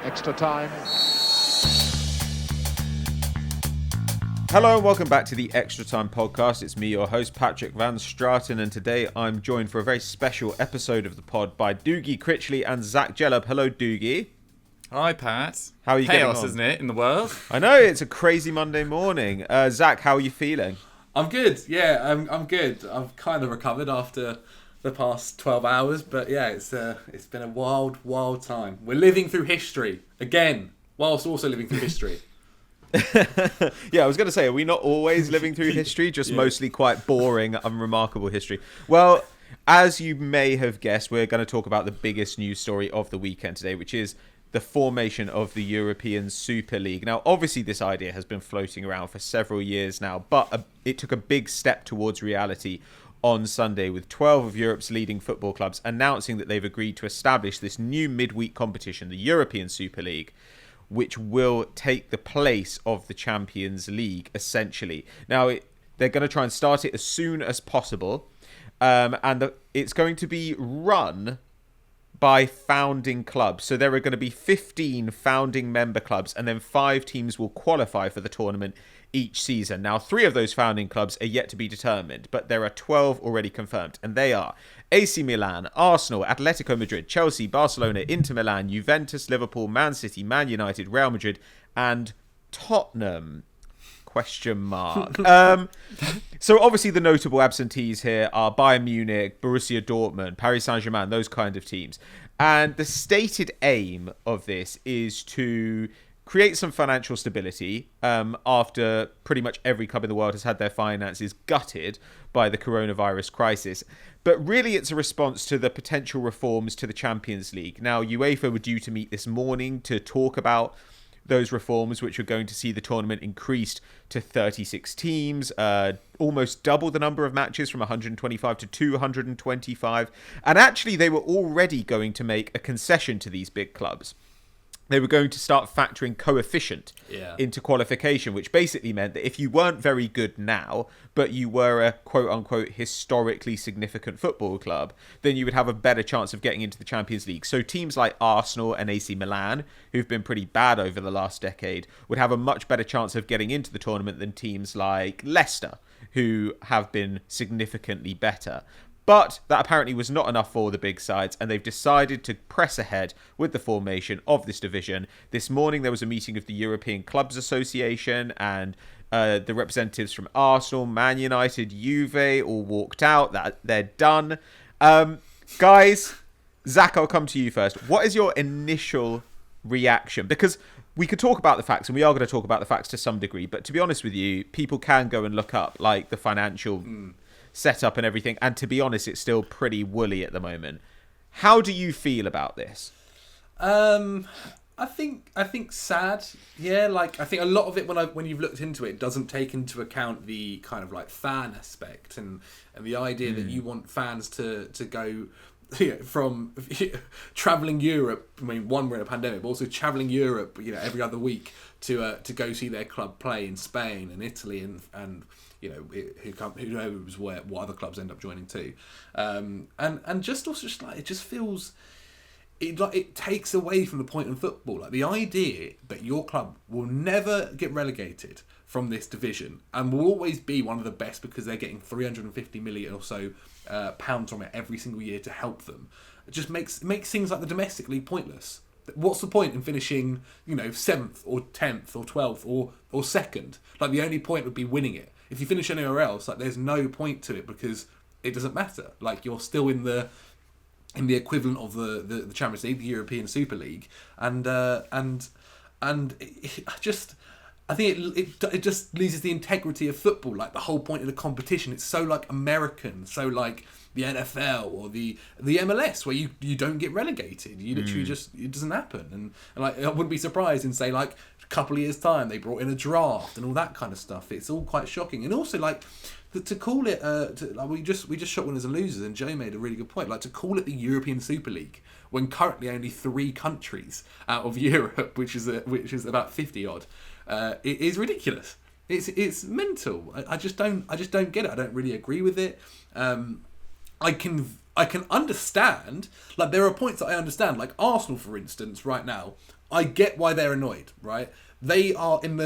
Extra time. Hello and welcome back to the Extra Time podcast. It's me, your host, Patrick Van Straaten, and today I'm joined for a very special episode of the pod by Dougie, Critchley and Djellab. Hello, Dougie. Hi, Pat. How are you getting on? Chaos, isn't it, in the world? I know, it's a crazy Monday morning. Zach, how are you feeling? I'm good. Yeah, I'm good. I've kind of recovered after the past 12 hours, but yeah, it's been a wild time. We're living through history again, whilst also living through history. Yeah, I was going to say, are we not always living through history? Just mostly quite boring, unremarkable history. Well, as you may have guessed, we're going to talk about the biggest news story of the weekend today, which is the formation of the European Super League. Now, obviously, this idea has been floating around for several years now, but it took a big step towards reality on Sunday with 12 of Europe's leading football clubs announcing that they've agreed to establish this new midweek competition, the European Super League, which will take the place of the Champions League, essentially. Now, they're going to try and start it as soon as possible, and it's going to be run by founding clubs. So there are going to be 15 founding member clubs, and then 5 teams will qualify for the tournament each season. Now, 3 of those founding clubs are yet to be determined, but there are 12 already confirmed, and they are AC Milan, Arsenal, Atletico Madrid, Chelsea, Barcelona, Inter Milan, Juventus, Liverpool, Man City, Man United, Real Madrid, and Tottenham? Question mark. So obviously the notable absentees here are Bayern Munich, Borussia Dortmund, Paris Saint-Germain, those kind of teams. And the stated aim of this is to create some financial stability after pretty much every club in the world has had their finances gutted by the coronavirus crisis. But really it's a response to the potential reforms to the Champions League. Now, UEFA were due to meet this morning to talk about those reforms, which are going to see the tournament increased to 36 teams, almost double the number of matches from 125 to 225. And actually, they were already going to make a concession to these big clubs. They were going to start factoring coefficient into qualification, which basically meant that if you weren't very good now, but you were a quote-unquote historically significant football club, then you would have a better chance of getting into the Champions League. So teams like Arsenal and AC Milan, who've been pretty bad over the last decade, would have a much better chance of getting into the tournament than teams like Leicester, who have been significantly better. But that apparently was not enough for the big sides, and they've decided to press ahead with the formation of this division. This morning there was a meeting of the European Clubs Association, and the representatives from Arsenal, Man United, Juve all walked out. That they're done. Guys, Zach, I'll come to you first. What is your initial reaction? Because we could talk about the facts, and we are going to talk about the facts to some degree, but to be honest with you, people can go and look up like the financial setup and everything, and to be honest, it's still pretty woolly at the moment. How do you feel about this? I think sad. Yeah, like I think a lot of it when you've looked into it doesn't take into account the kind of like fan aspect and the idea that you want fans to go from traveling Europe. I mean, one, we're in a pandemic, but also traveling Europe, every other week to go see their club play in Spain and Italy and who knows what other clubs end up joining too, and just like it just feels it takes away from the point in football, like the idea that your club will never get relegated from this division and will always be one of the best because they're getting 350 million or so pounds from it every single year to help them. It just makes things like the domestic league pointless. What's the point in finishing 7th or 10th or 12th or 2nd? Like the only point would be winning it. If you finish anywhere else, like there's no point to it because it doesn't matter. Like you're still in the equivalent of the Champions League, the European Super League, and I think it just loses the integrity of football. Like the whole point of the competition, it's so like American, so like the NFL or the MLS where you don't get relegated. You literally just, it doesn't happen. And like I wouldn't be surprised in say like a couple of years time they brought in a draft and all that kind of stuff. It's all quite shocking. And also like to call it we just shot winners and losers, and Joe made a really good point. Like to call it the European Super League when currently only 3 countries out of Europe, which is about 50 odd, it is ridiculous. It's mental. I just don't get it. I don't really agree with it. I can understand, like there are points that I understand, like Arsenal for instance right now I get why they're annoyed, right? They're in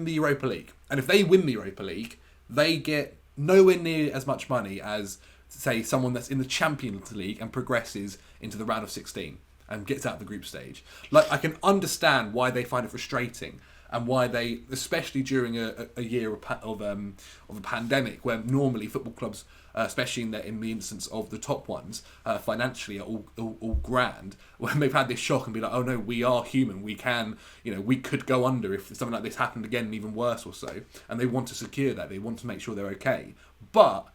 the Europa League, and if they win the Europa League, they get nowhere near as much money as, say, someone that's in the Champions League and progresses into the round of 16 and gets out of the group stage. Like, I can understand why they find it frustrating and why they, especially during a year of a pandemic, where normally football clubs, especially in the instance of the top ones, financially are all grand, when they've had this shock and be like, oh no, we are human, we could go under if something like this happened again, and even worse or so, and they want to secure that, they want to make sure they're okay. But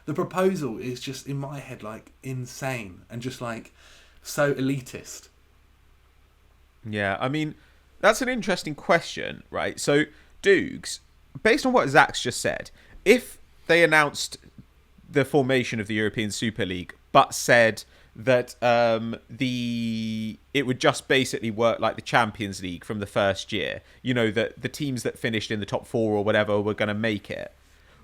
the proposal is just, in my head, like, insane and just like so elitist. Yeah, I mean, that's an interesting question, right? So, Dukes, based on what Zach's just said, if they announced the formation of the European Super League, but said that it would just basically work like the Champions League from the first year, that the teams that finished in the top 4 or whatever were going to make it,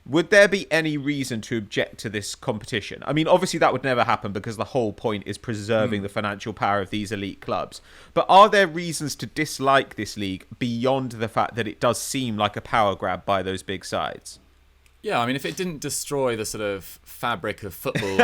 would there be any reason to object to this competition? I mean, obviously that would never happen because the whole point is preserving the financial power of these elite clubs. But are there reasons to dislike this league beyond the fact that it does seem like a power grab by those big sides? Yeah, I mean, if it didn't destroy the sort of fabric of football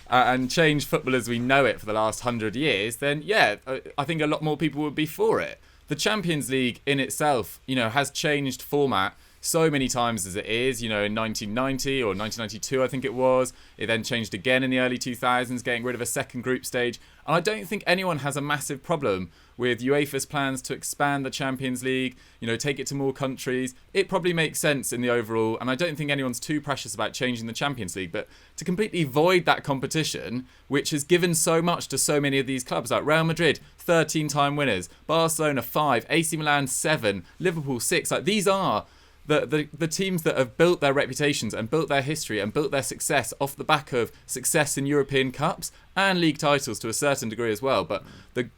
and change football as we know it for the last 100 years, then yeah, I think a lot more people would be for it. The Champions League in itself, has changed format so many times as it is, in 1990 or 1992, I think it was. It then changed again in the early 2000s, getting rid of a second group stage. And I don't think anyone has a massive problem with UEFA's plans to expand the Champions League, take it to more countries. It probably makes sense in the overall, and I don't think anyone's too precious about changing the Champions League. But to completely void that competition, which has given so much to so many of these clubs, like Real Madrid, 13-time winners, Barcelona 5, AC Milan 7, Liverpool 6, like these are the teams that have built their reputations and built their history and built their success off the back of success in European Cups and league titles to a certain degree as well. But the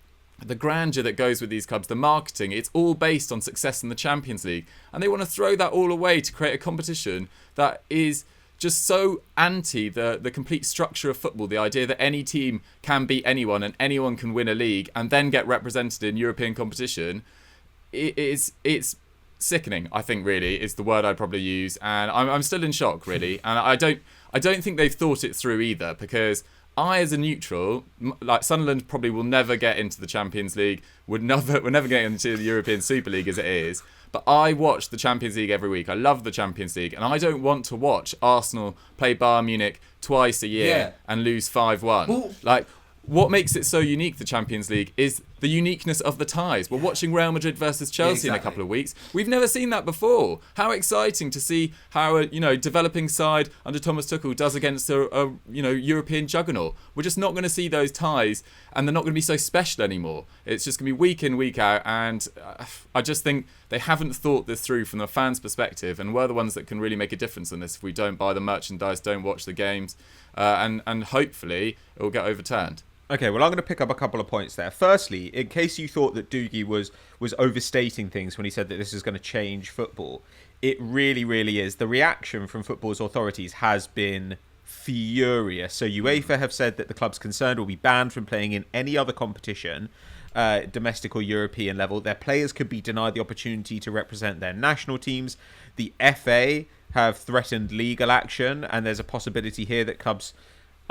grandeur that goes with these clubs, the marketing, it's all based on success in the Champions League. And they want to throw that all away to create a competition that is just so anti the complete structure of football, the idea that any team can beat anyone and anyone can win a league and then get represented in European competition. It's sickening, I think, really, is the word I'd probably use. And I'm still in shock, really. And I don't think they've thought it through either, because I, as a neutral, like Sunderland probably will never get into the Champions League, we're never getting into the European Super League as it is. But I watch the Champions League every week. I love the Champions League. And I don't want to watch Arsenal play Bayern Munich twice a year and lose 5-1. Well, what makes it so unique, the Champions League, is the uniqueness of the ties. We're watching Real Madrid versus Chelsea in a couple of weeks. We've never seen that before. How exciting to see how a developing side under Thomas Tuchel does against a European juggernaut. We're just not going to see those ties, and they're not going to be so special anymore. It's just going to be week in, week out, and I just think they haven't thought this through from the fans' perspective, and we're the ones that can really make a difference in this if we don't buy the merchandise, don't watch the games, and hopefully it will get overturned. Okay, well, I'm going to pick up a couple of points there. Firstly, in case you thought that Dougie was overstating things when he said that this is going to change football, it really, really is. The reaction from football's authorities has been furious. So UEFA have said that the clubs concerned will be banned from playing in any other competition, domestic or European level. Their players could be denied the opportunity to represent their national teams. The FA have threatened legal action, and there's a possibility here that clubs...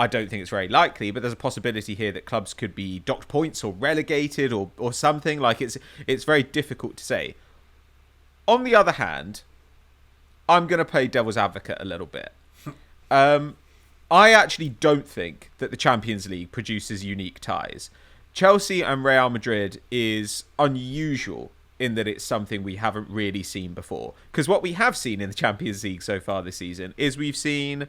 I don't think it's very likely, but there's a possibility here that clubs could be docked points or relegated or something. Like, it's very difficult to say. On the other hand, I'm going to play devil's advocate a little bit. I actually don't think that the Champions League produces unique ties. Chelsea and Real Madrid is unusual in that it's something we haven't really seen before. Because what we have seen in the Champions League so far this season is we've seen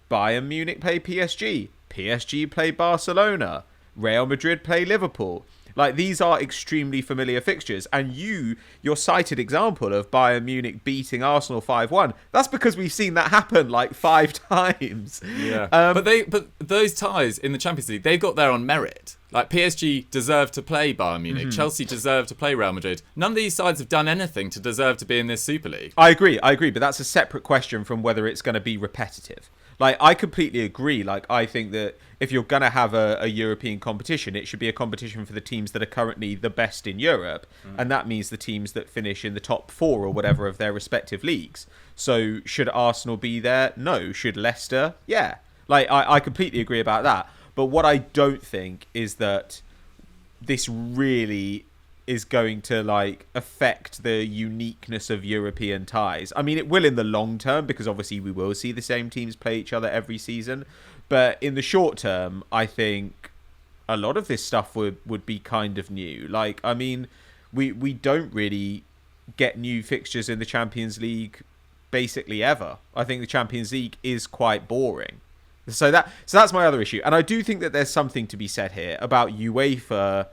Bayern Munich play PSG, PSG play Barcelona, Real Madrid play Liverpool. Like, these are extremely familiar fixtures. And your cited example of Bayern Munich beating Arsenal 5-1, that's because we've seen that happen like 5 times. Yeah. But those ties in the Champions League, they've got there on merit. Like, PSG deserved to play Bayern Munich. Chelsea deserved to play Real Madrid. None of these sides have done anything to deserve to be in this Super League. I agree. But that's a separate question from whether it's going to be repetitive. Like, I completely agree. Like, I think that if you're going to have a European competition, it should be a competition for the teams that are currently the best in Europe. And that means the teams that finish in the top 4 or whatever of their respective leagues. So should Arsenal be there? No. Should Leicester? Yeah. Like, I completely agree about that. But what I don't think is that this really is going to like affect the uniqueness of European ties. I mean, it will in the long term, because obviously we will see the same teams play each other every season. But in the short term, I think a lot of this stuff would be kind of new. Like, I mean, we don't really get new fixtures in the Champions League basically ever. I think the Champions League is quite boring. So that's my other issue. And I do think that there's something to be said here about UEFA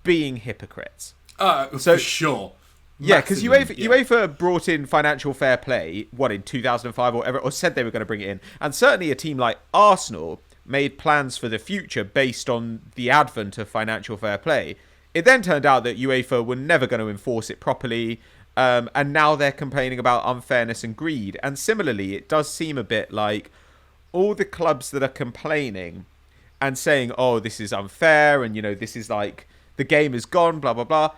being hypocrites. For sure. Yeah, because Massively, UEFA brought in financial fair play, in 2005 or whatever, or said they were going to bring it in. And certainly a team like Arsenal made plans for the future based on the advent of financial fair play. It then turned out that UEFA were never going to enforce it properly, and now they're complaining about unfairness and greed. And similarly, it does seem a bit like all the clubs that are complaining and saying, oh, this is unfair, and, this is like, the game is gone, blah, blah, blah.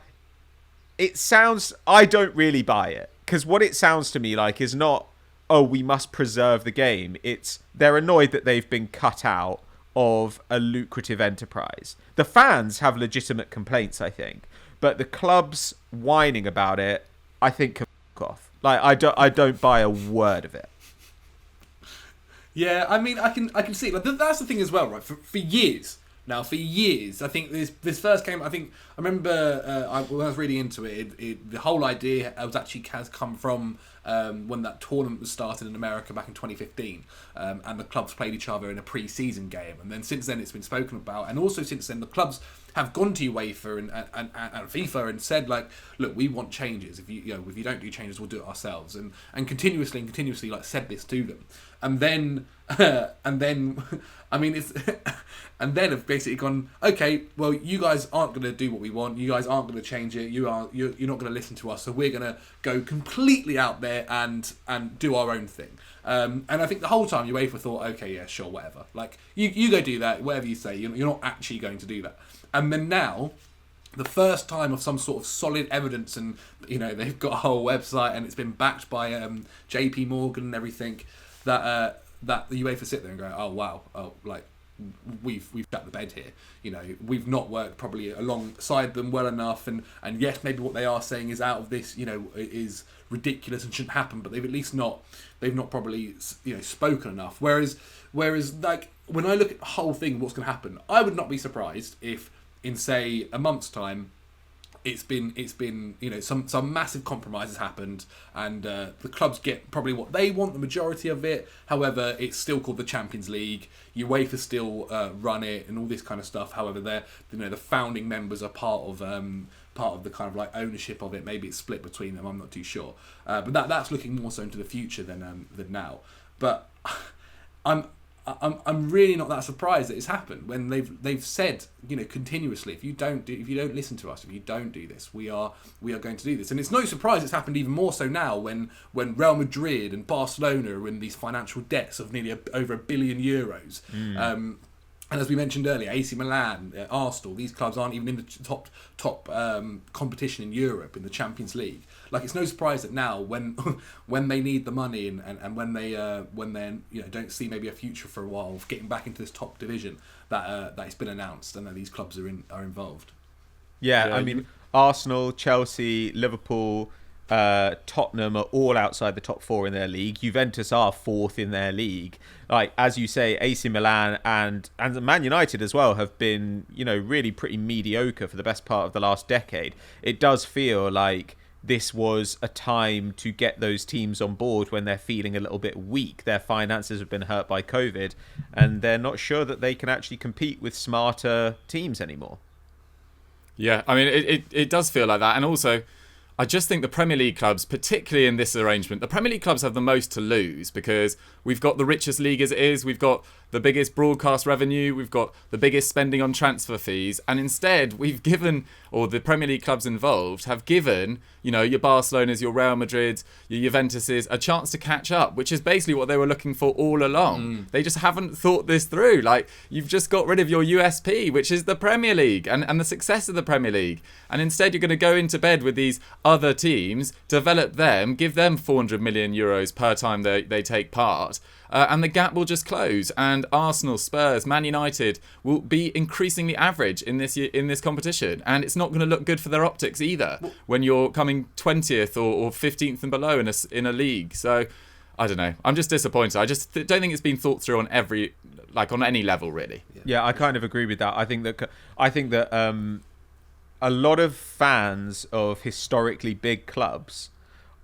It sounds... I don't really buy it. Because what it sounds to me like is not, oh, we must preserve the game. It's they're annoyed that they've been cut out of a lucrative enterprise. The fans have legitimate complaints, I think. But the clubs whining about it, I think, can fuck off. Like, I don't buy a word of it. Yeah, I mean, I can see... Like, that's the thing as well, right? For years... Now, for years, I think this first came. I remember when I was reading into it, the whole idea has come from when that tournament was started in America back in 2015, and the clubs played each other in a pre-season game, and then since then it's been spoken about, and also since then the clubs have gone to UEFA and FIFA and said, like, look, we want changes. If you don't do changes, we'll do it ourselves, and continuously like said this to them, and then I mean, it's and then have basically gone, okay, well, you guys aren't going to do what we want. You guys aren't going to change it. You're not going to listen to us. So we're going to go completely out there and do our own thing. And I think the whole time UEFA thought, okay, yeah, sure, whatever. Like, you go do that, whatever you say. You're not actually going to do that. And then now, the first time of some sort of solid evidence, and they've got a whole website and it's been backed by JP Morgan and everything, that the UEFA sit there and go, oh wow, like we've shut the bed here. We've not worked probably alongside them well enough, and yes, maybe what they are saying is out of this, is ridiculous and shouldn't happen. But they've not probably spoken enough. Whereas like when I look at the whole thing, what's going to happen, I would not be surprised if in say a month's time, it's been some massive compromises happened, and the clubs get probably what they want, the majority of it. However, it's still called the Champions League. UEFA still run it and all this kind of stuff. However, they're the founding members are part of the kind of like ownership of it. Maybe it's split between them. I'm not too sure. But that's looking more so into the future than now. But I'm really not that surprised that it's happened when they've said continuously, if you don't listen to us, if you don't do this, we are going to do this. And it's no surprise it's happened even more so now when Real Madrid and Barcelona are in these financial debts of nearly over €1 billion. And as we mentioned earlier, AC Milan, Arsenal, these clubs aren't even in the top competition in Europe, in the Champions League. Like, it's no surprise that now, when they need the money and when they don't see maybe a future for a while of getting back into this top division, that it's been announced and that these clubs are involved. Yeah, I mean, Arsenal, Chelsea, Liverpool, Tottenham are all outside the top 4 in their league. Juventus are 4th in their league. Like, as you say, AC Milan and Man United as well have been, really pretty mediocre for the best part of the last decade. It does feel like this was a time to get those teams on board when they're feeling a little bit weak. Their finances have been hurt by COVID, and they're not sure that they can actually compete with smarter teams anymore. Yeah, I mean, it does feel like that. And also, I just think the Premier League clubs, particularly in this arrangement, the Premier League clubs have the most to lose because we've got the richest league as it is, we've got the biggest broadcast revenue, we've got the biggest spending on transfer fees, and instead we've given, or the Premier League clubs involved have given, you know, your Barcelonas, your Real Madrids, your Juventuses a chance to catch up, which is basically what they were looking for all along. They just haven't thought this through. Like, you've just got rid of your USP, which is the Premier League and the success of the Premier League, and instead you're going to go into bed with these other teams, develop them, give them 400 million euros per time they take part, and the gap will just close. And Arsenal, Spurs, Man United will be increasingly average in this competition, and it's not going to look good for their optics either when you're coming 20th or 15th and below in a league. So I don't know. I'm just disappointed. I just don't think it's been thought through on on any level really. Yeah, I kind of agree with that. I think that a lot of fans of historically big clubs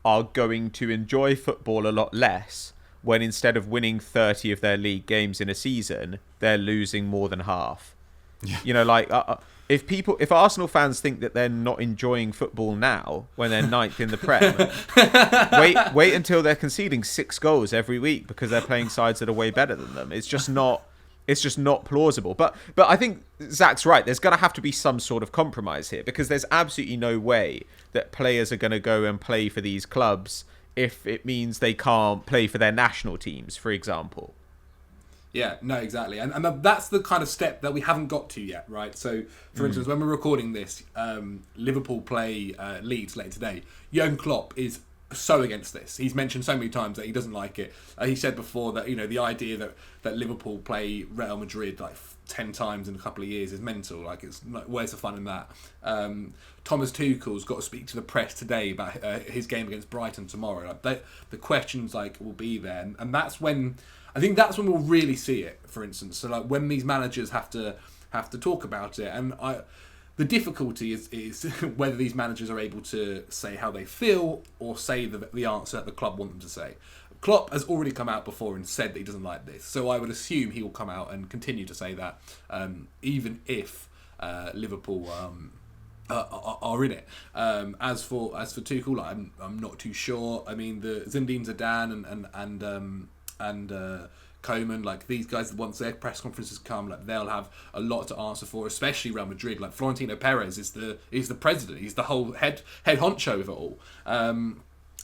are going to enjoy football a lot less when instead of winning 30 of their league games in a season, they're losing more than half. Yeah. You know, like if Arsenal fans think that they're not enjoying football now when they're ninth in the Prem, wait until they're conceding 6 goals every week because they're playing sides that are way better than them. It's just not plausible. But I think Zach's right. There's going to have to be some sort of compromise here because there's absolutely no way that players are going to go and play for these clubs if it means they can't play for their national teams, for example. Yeah, no, exactly. And that's the kind of step that we haven't got to yet, right? So, for instance, when we're recording this, Liverpool play Leeds later today. Jurgen Klopp is so against this. He's mentioned so many times that he doesn't like it. He said before that, you know, the idea that Liverpool play Real Madrid like 10 times in a couple of years is mental. Like, it's like, where's the fun in that? Thomas Tuchel's got to speak to the press today about his game against Brighton tomorrow. Like, the questions like will be there, and that's when I think that's when we'll really see it. For instance, so like when these managers have to talk about it, and the difficulty is whether these managers are able to say how they feel or say the answer that the club want them to say. Klopp has already come out before and said that he doesn't like this, so I would assume he will come out and continue to say that, even if Liverpool are in it. As for Tuchel, like, I'm not too sure. I mean, the Zinedine Zidane and Koeman, like these guys, once their press conferences come, like they'll have a lot to answer for, especially Real Madrid. Like Florentino Perez is the president, he's the whole head honcho of it all.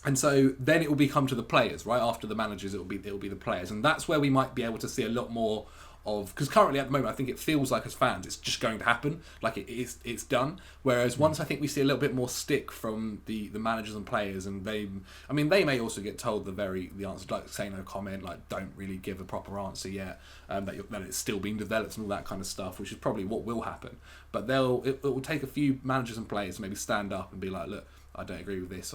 And so then it will become to the players, right? After the managers, it will be the players, and that's where we might be able to see a lot more of, because currently at the moment I think it feels like as fans it's just going to happen, like it's done. Whereas once I think we see a little bit more stick from the managers and players, and they may also get told the answer, like say no comment, like don't really give a proper answer yet, that it's still being developed and all that kind of stuff, which is probably what will happen. But it will take a few managers and players to maybe stand up and be like, look, I don't agree with this.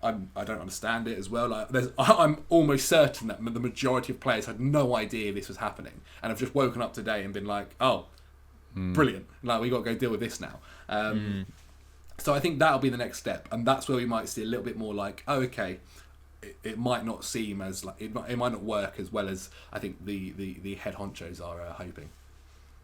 I don't understand it as well. Like, I'm almost certain that the majority of players had no idea this was happening and have just woken up today and been like, "Oh, brilliant! Like, we got to go deal with this now." So I think that'll be the next step, and that's where we might see a little bit more like, "Oh, okay, it might not seem as like it might not work as well as I think the head honchos are hoping."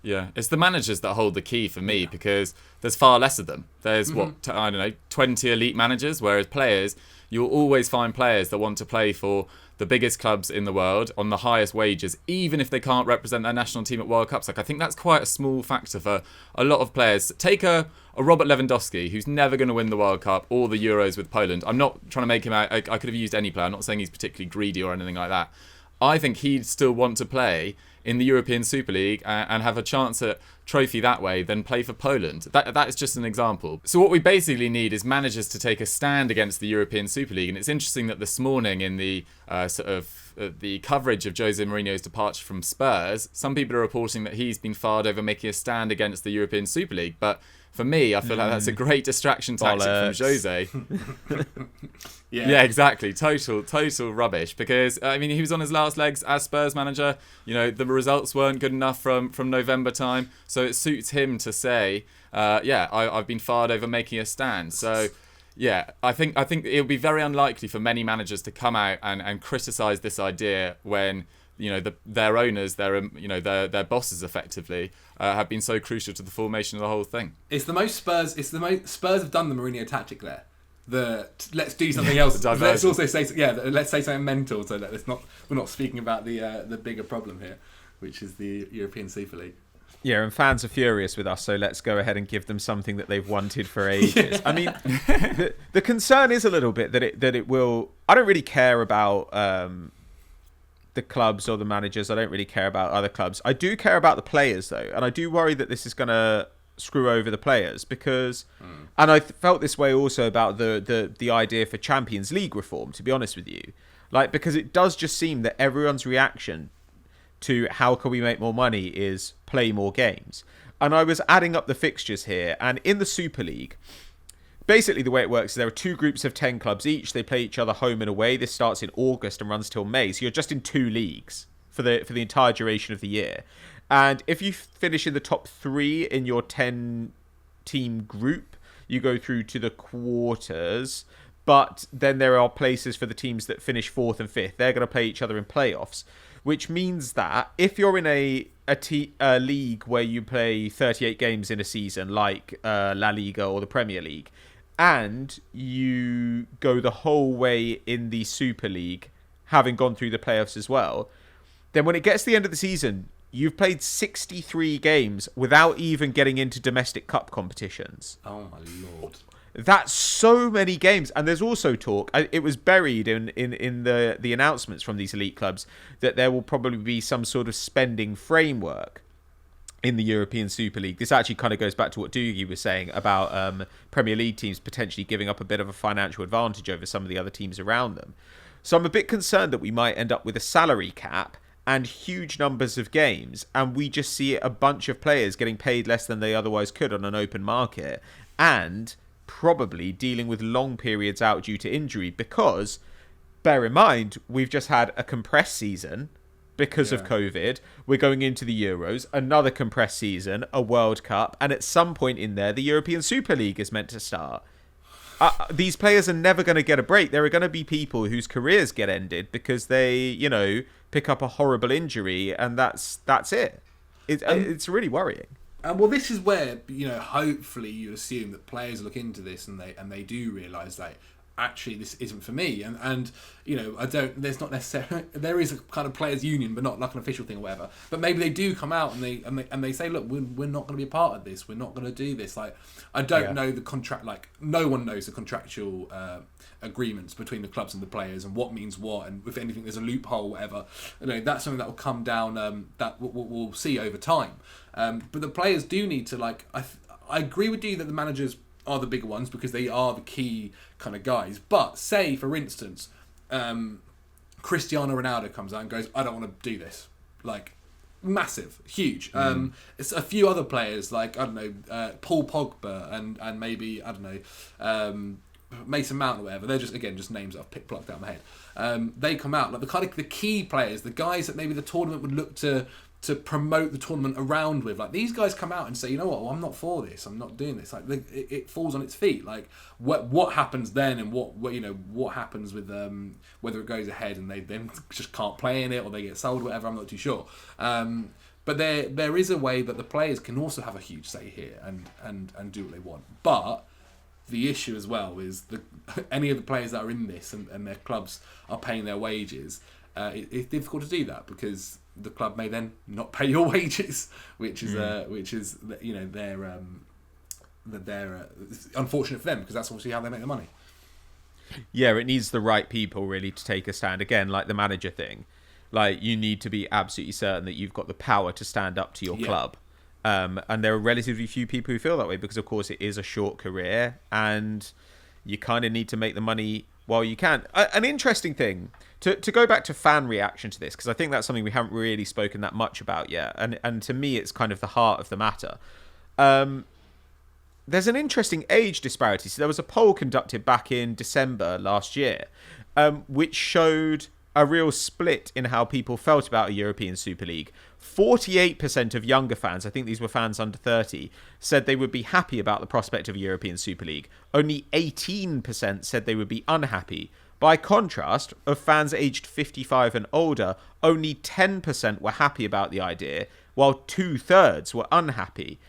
Yeah, it's the managers that hold the key for me, because there's far less of them. There's, 20 elite managers, whereas players, you'll always find players that want to play for the biggest clubs in the world on the highest wages, even if they can't represent their national team at World Cups. Like, I think that's quite a small factor for a lot of players. Take a Robert Lewandowski, who's never going to win the World Cup or the Euros with Poland. I'm not trying to make him out. I could have used any player. I'm not saying he's particularly greedy or anything like that. I think he'd still want to play in the European Super League and have a chance at trophy that way than play for Poland. That is just an example. So what we basically need is managers to take a stand against the European Super League. And it's interesting that this morning in the the coverage of Jose Mourinho's departure from Spurs, some people are reporting that he's been fired over making a stand against the European Super League. But for me, I feel like that's a great distraction tactic from Jose. Yeah, exactly. Total rubbish. Because, I mean, he was on his last legs as Spurs manager. You know, the results weren't good enough from November time. So it suits him to say, I've been fired over making a stand. So, yeah, I think it'll be very unlikely for many managers to come out and criticise this idea when their owners, their bosses, effectively, have been so crucial to the formation of the whole thing. It's the most Spurs have done the Mourinho tactic there. Let's do something else. Let's also say let's say something mental. So that we're not speaking about the bigger problem here, which is the European Super League. Yeah, and fans are furious with us, so let's go ahead and give them something that they've wanted for ages. I mean, the concern is a little bit that it will. I don't really care about the clubs or the managers. I don't really care about other clubs. I do care about the players, though, and I do worry that this is going to screw over the players because, and I felt this way also about the idea for Champions League reform. To be honest with you, because it does just seem that everyone's reaction to how can we make more money is play more games. And I was adding up the fixtures here, and in the Super League, basically the way it works is there are 2 groups of 10 clubs each. They play each other home and away. This starts in August and runs till May, so you're just in 2 leagues for the entire duration of the year. And if you finish in the top 3 in your 10-team group, you go through to the quarters. But then there are places for the teams that finish 4th and 5th. They're going to play each other in playoffs, which means that if you're in a league where you play 38 games in a season, like La Liga or the Premier League, and you go the whole way in the Super League, having gone through the playoffs as well, then when it gets to the end of the season, you've played 63 games without even getting into domestic cup competitions. Oh my lord. That's so many games. And there's also talk, it was buried in the announcements from these elite clubs, that there will probably be some sort of spending framework in the European Super League. This actually kind of goes back to what Dougie was saying about Premier League teams potentially giving up a bit of a financial advantage over some of the other teams around them. So I'm a bit concerned that we might end up with a salary cap and huge numbers of games, and we just see a bunch of players getting paid less than they otherwise could on an open market, and probably dealing with long periods out due to injury, because bear in mind we've just had a compressed season because of COVID. We're going into the Euros, another compressed season, a World Cup, and at some point in there the European Super League is meant to start. These players are never going to get a break. There are going to be people whose careers get ended because they, pick up a horrible injury, and that's it. It's really worrying. Well, this is where hopefully you assume that players look into this and they do realise that actually this isn't for me, and there's not necessarily, there is a kind of players union, but not like an official thing or whatever. But maybe they do come out and they say, look, we're not going to be a part of this. We're not going to do this. Like, I don't know the contract. Like, no one knows the contractual agreements between the clubs and the players and what means what, and if anything there's a loophole or whatever. That's something that will come down, that we'll see over time. But the players do need to, I agree with you that the managers are the bigger ones because they are the key kind of guys. But say, for instance, Cristiano Ronaldo comes out and goes, I don't want to do this. Massive, huge. It's a few other players, Paul Pogba and maybe, Mason Mount or whatever. They're just names that I've plucked out of my head. They come out, the key players, the guys that maybe the tournament would look to promote the tournament around with. These guys come out and say, you know what, well, I'm not for this, I'm not doing this. It falls on its feet. What happens then, and what happens with whether it goes ahead and they then just can't play in it or they get sold, whatever, I'm not too sure. But there is a way that the players can also have a huge say here and do what they want. But the issue as well is any of the players that are in this and their clubs are paying their wages, it's difficult to do that because the club may then not pay your wages, which is unfortunate for them because that's obviously how they make their money. Yeah, it needs the right people really to take a stand. Again, like the manager thing, you need to be absolutely certain that you've got the power to stand up to your club. And there are relatively few people who feel that way because, of course, it is a short career and you kind of need to make the money while you can. An interesting thing, to go back to fan reaction to this, because I think that's something we haven't really spoken that much about yet, and to me it's kind of the heart of the matter. There's an interesting age disparity. So there was a poll conducted back in December last year, which showed a real split in how people felt about a European Super League. 48% of younger fans, I think these were fans under 30, said they would be happy about the prospect of a European Super League. Only 18% said they would be unhappy, By contrast, of fans aged 55 and older, only 10% were happy about the idea, while 2/3 were unhappy.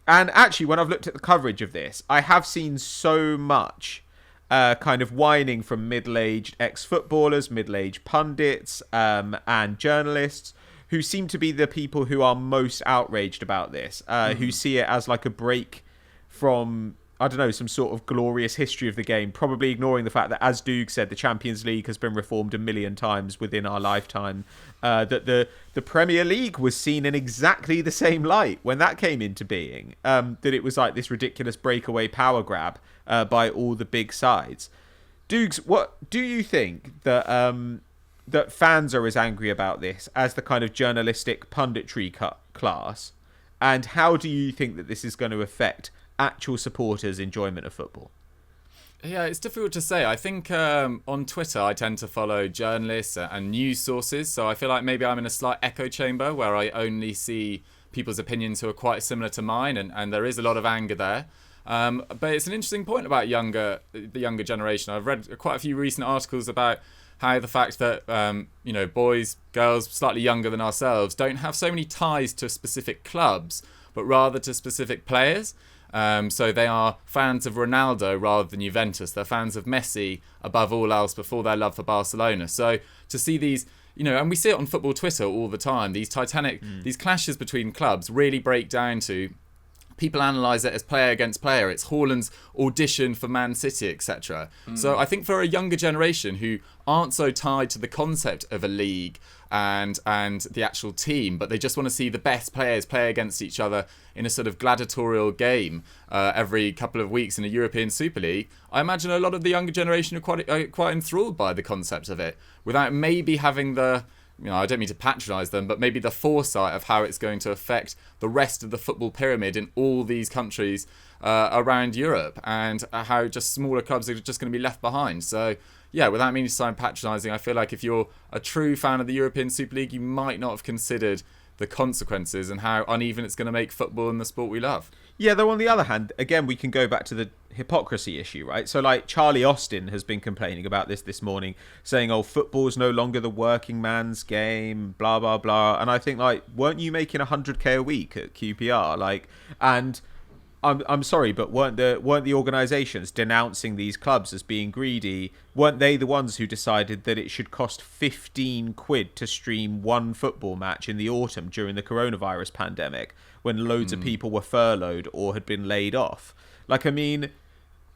And actually, when I've looked at the coverage of this, I have seen so much kind of whining from middle-aged ex-footballers, middle-aged pundits, and journalists, who seem to be the people who are most outraged about this, who see it as like a break from, I don't know, some sort of glorious history of the game, probably ignoring the fact that, as Dougie said, the Champions League has been reformed a million times within our lifetime, that the Premier League was seen in exactly the same light when that came into being, that it was like this ridiculous breakaway power grab by all the big sides. Dougs, what do you think that that fans are as angry about this as the kind of journalistic punditry class, and how do you think that this is going to affect actual supporters' enjoyment of football? Yeah, it's difficult to say. I think on Twitter I tend to follow journalists and news sources, so I feel like maybe I'm in a slight echo chamber where I only see people's opinions who are quite similar to mine, and there is a lot of anger there. But it's an interesting point about the younger generation. I've read quite a few recent articles about how the fact that boys, girls slightly younger than ourselves don't have so many ties to specific clubs, but rather to specific players. So they are fans of Ronaldo rather than Juventus. They're fans of Messi above all else before their love for Barcelona. So to see these, and we see it on football Twitter all the time, these these clashes between clubs really break down to, people analyse it as player against player. It's Haaland's audition for Man City, etc. So I think for a younger generation who aren't so tied to the concept of a league and the actual team, but they just want to see the best players play against each other in a sort of gladiatorial game every couple of weeks in a European Super League, I imagine a lot of the younger generation are quite enthralled by the concept of it, without maybe having the, I don't mean to patronise them, but maybe the foresight of how it's going to affect the rest of the football pyramid in all these countries around Europe, and how just smaller clubs are just going to be left behind. So, yeah, without meaning to sound patronising, I feel like if you're a true fan of the European Super League, you might not have considered the consequences and how uneven it's going to make football and the sport we love. Yeah, though on the other hand, again, we can go back to the hypocrisy issue, right? So like Charlie Austin has been complaining about this morning, saying, oh, football's no longer the working man's game, blah, blah, blah. And I think, like, weren't you making 100k a week at QPR? Like, and I'm sorry, but weren't the organisations denouncing these clubs as being greedy? Weren't they the ones who decided that it should cost 15 quid to stream one football match in the autumn during the coronavirus pandemic, when loads of people were furloughed or had been laid off? Like, I mean,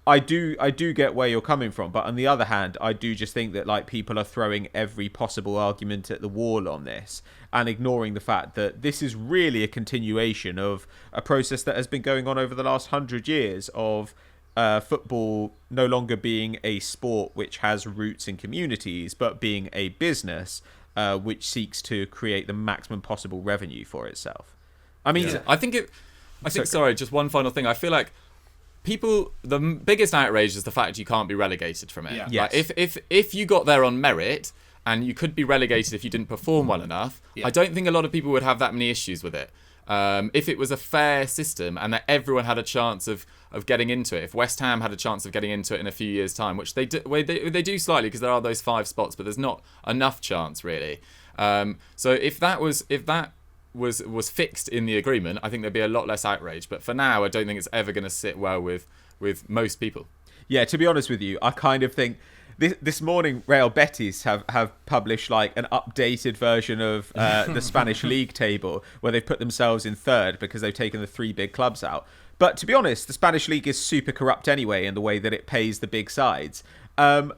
I do get where you're coming from, but on the other hand, I do just think that, like, people are throwing every possible argument at the wall on this and ignoring the fact that this is really a continuation of a process that has been going on over the last 100 years of football no longer being a sport which has roots in communities, but being a business which seeks to create the maximum possible revenue for itself. I mean, sorry, just one final thing. I feel like the biggest outrage is the fact you can't be relegated from it. Yeah. Yes. Like if you got there on merit, and you could be relegated if you didn't perform well enough, I don't think a lot of people would have that many issues with it. If it was a fair system and that everyone had a chance of getting into it, if West Ham had a chance of getting into it in a few years' time, which they do slightly because there are those 5 spots, but there's not enough chance really. So if that was fixed in the agreement, I think there'd be a lot less outrage. But for now, I don't think it's ever going to sit well with most people. Yeah, to be honest with you, I kind of think this morning Real Betis have published like an updated version of the Spanish league table where they've put themselves in third because they've taken the 3 big clubs out. But to be honest, the Spanish league is super corrupt anyway in the way that it pays the big sides. And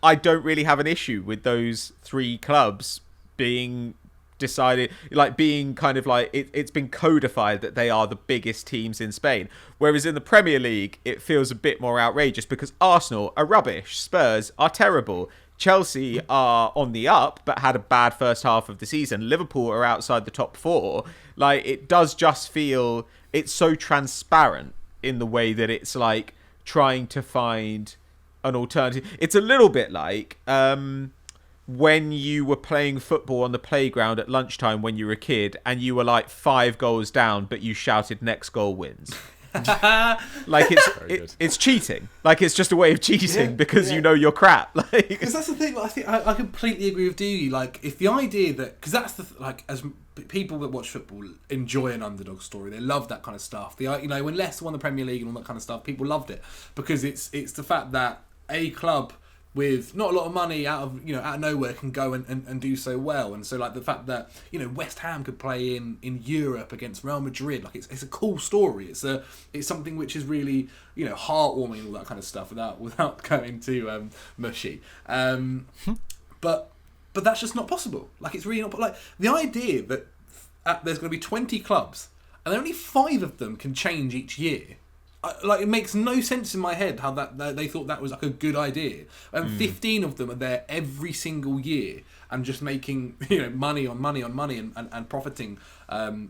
I don't really have an issue with those 3 clubs being decided, like, being kind of like it's been codified that they are the biggest teams in Spain, whereas in the Premier League it feels a bit more outrageous because Arsenal are rubbish, Spurs are terrible, Chelsea are on the up but had a bad first half of the season, Liverpool are outside the top 4. Like, it does just feel, it's so transparent in the way that it's like trying to find an alternative. It's a little bit like when you were playing football on the playground at lunchtime when you were a kid and you were like 5 goals down, but you shouted next goal wins. Like it's cheating. Like it's just a way of cheating because you know you're crap. Like because that's the thing. I think I completely agree with Dougie. Like if the idea that because that's the like as people that watch football enjoy an underdog story, they love that kind of stuff. When Leicester won the Premier League and all that kind of stuff, people loved it because it's the fact that a club with not a lot of money out of nowhere can go and do so well, and so like the fact that West Ham could play in Europe against Real Madrid, like it's a cool story. It's something which is really heartwarming and all that kind of stuff without going too mushy. But that's just not possible. Like it's really not like the idea that there's going to be 20 clubs and only 5 of them can change each year. Like it makes no sense in my head how that they thought that was like a good idea, and 15 of them are there every single year and just making money on money and profiting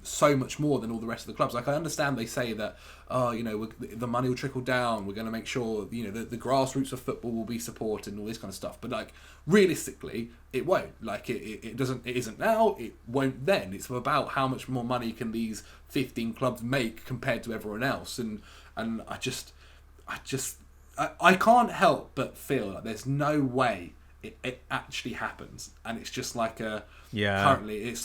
so much more than all the rest of the clubs. Like I understand they say that the money will trickle down, we're going to make sure the grassroots of football will be supported and all this kind of stuff, but like realistically it won't. Like it isn't now, it won't then. It's about how much more money can these 15 clubs make compared to everyone else, and I can't help but feel like there's no way it actually happens, and it's just like currently it's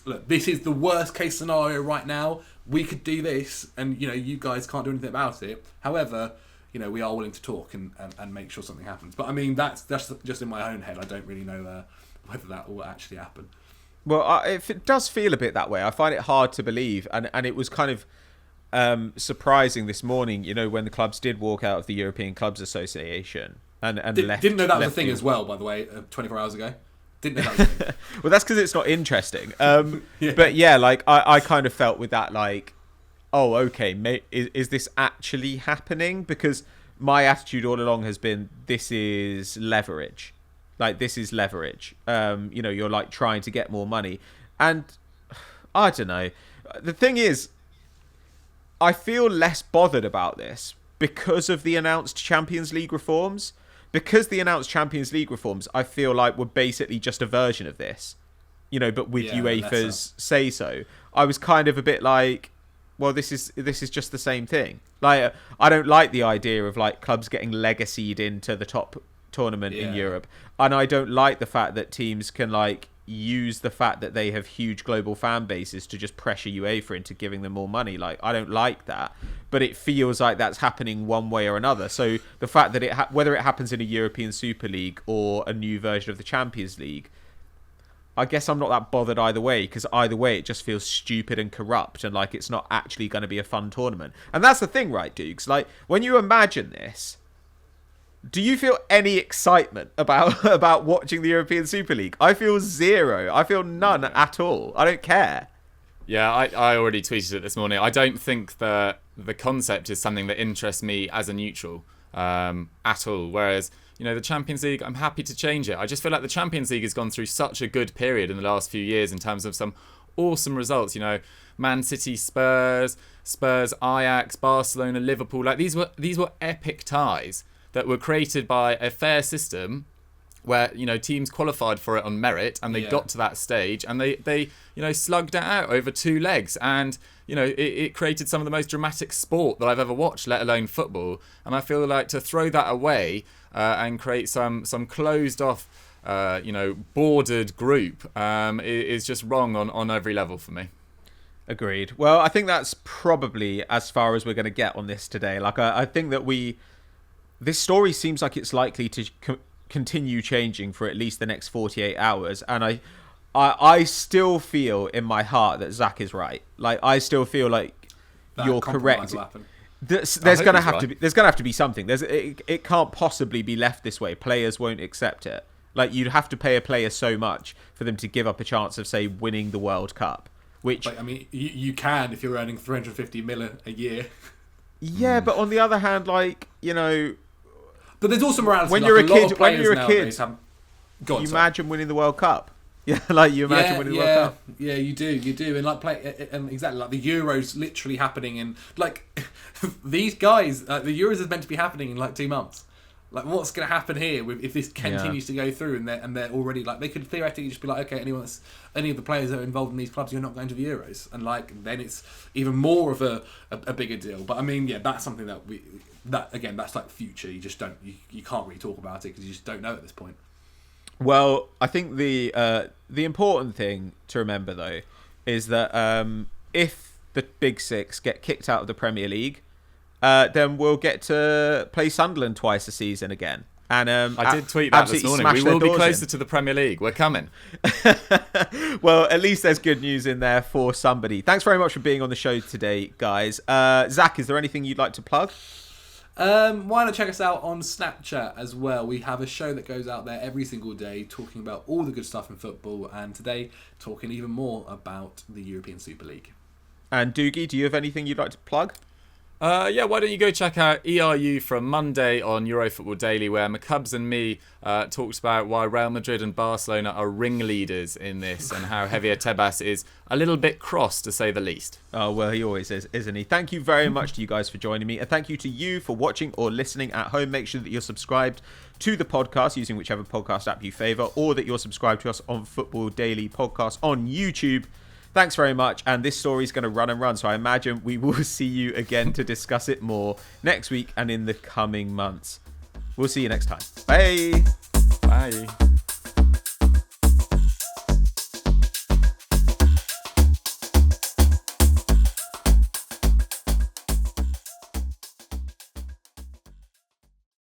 look, this is the worst case scenario right now. We could do this, and you guys can't do anything about it. However, we are willing to talk and make sure something happens. But I mean that's just in my own head. I don't really know whether that will actually happen. Well, it does feel a bit that way. I find it hard to believe, and it was kind of surprising this morning, when the clubs did walk out of the European Clubs Association and left. Didn't know that was a thing as well, by the way, 24 hours ago. Didn't know that was a thing. Well, that's because it's not interesting. But yeah, like I kind of felt with that, like, oh, okay, is this actually happening? Because my attitude all along has been, this is leverage. Like, this is leverage. You're like trying to get more money. And I don't know. The thing is, I feel less bothered about this because of the announced Champions League reforms. Because the announced Champions League reforms, I feel like, were basically just a version of this, but with UEFA's say-so. I was kind of a bit like, well, this is just the same thing. Like, I don't like the idea of like clubs getting legacied into the top tournament in Europe, and I don't like the fact that teams can like use the fact that they have huge global fan bases to just pressure UEFA into giving them more money. Like, I don't like that, but it feels like that's happening one way or another. So the fact that whether it happens in a European Super League or a new version of the Champions League, I guess I'm not that bothered either way, because either way it just feels stupid and corrupt, and like it's not actually going to be a fun tournament. And that's the thing, right, Dukes? Like, when you imagine this, do you feel any excitement about watching the European Super League? I feel zero. I feel none at all. I don't care. Yeah, I already tweeted it this morning. I don't think that the concept is something that interests me as a neutral at all. Whereas, the Champions League, I'm happy to change it. I just feel like the Champions League has gone through such a good period in the last few years in terms of some awesome results. Man City, Spurs, Ajax, Barcelona, Liverpool. Like these were epic ties that were created by a fair system where teams qualified for it on merit, and they got to that stage, and they slugged it out over 2 legs, and it created some of the most dramatic sport that I've ever watched, let alone football. And I feel like to throw that away and create some closed off bordered group is just wrong on every level for me. Agreed. Well, I think that's probably as far as we're going to get on this today. Like, I think that this story seems like it's likely to continue changing for at least the next 48 hours, and I still feel in my heart that Zach is right. Like, I still feel like you're correct. There's going to have to be something. It can't possibly be left this way. Players won't accept it. Like, you'd have to pay a player so much for them to give up a chance of, say, winning the World Cup. Which, I mean, you can if you're earning 350 million a year. Yeah, but on the other hand, like, but there's also morality. When you're a kid, you imagine winning the World Cup. Yeah, like you imagine winning the World Cup. Yeah, you do, and like and exactly like the Euros literally happening in like these guys. The Euros is meant to be happening in like 2 months, Like, what's going to happen here if this continues to go through and they're already like, they could theoretically just be like, okay, any of the players that are involved in these clubs, you're not going to the Euros, and like then it's even more of a bigger deal. But I mean, yeah, that's something that's like future. You just don't you can't really talk about it because you just don't know at this point. Well, I think the important thing to remember though is that if the Big Six get kicked out of the Premier League, then we'll get to play Sunderland twice a season again. And I did tweet that this morning. We will be closer to the Premier League. We're coming. Well, at least there's good news in there for somebody. Thanks very much for being on the show today, guys. Zach, is there anything you'd like to plug? Why not check us out on Snapchat as well? We have a show that goes out there every single day talking about all the good stuff in football, and today talking even more about the European Super League. And Dougie, do you have anything you'd like to plug? Yeah, why don't you go check out ERU from Monday on Eurofootball Daily, where McCubbs and me talked about why Real Madrid and Barcelona are ringleaders in this and how Javier Tebas is a little bit cross, to say the least. Oh, well, he always is, isn't he? Thank you very much to you guys for joining me, and thank you to you for watching or listening at home. Make sure that you're subscribed to the podcast using whichever podcast app you favour, or that you're subscribed to us on Football Daily Podcast on YouTube. Thanks very much, and this story is going to run and run, so I imagine we will see you again to discuss it more next week and in the coming months. We'll see you next time. Bye! Bye!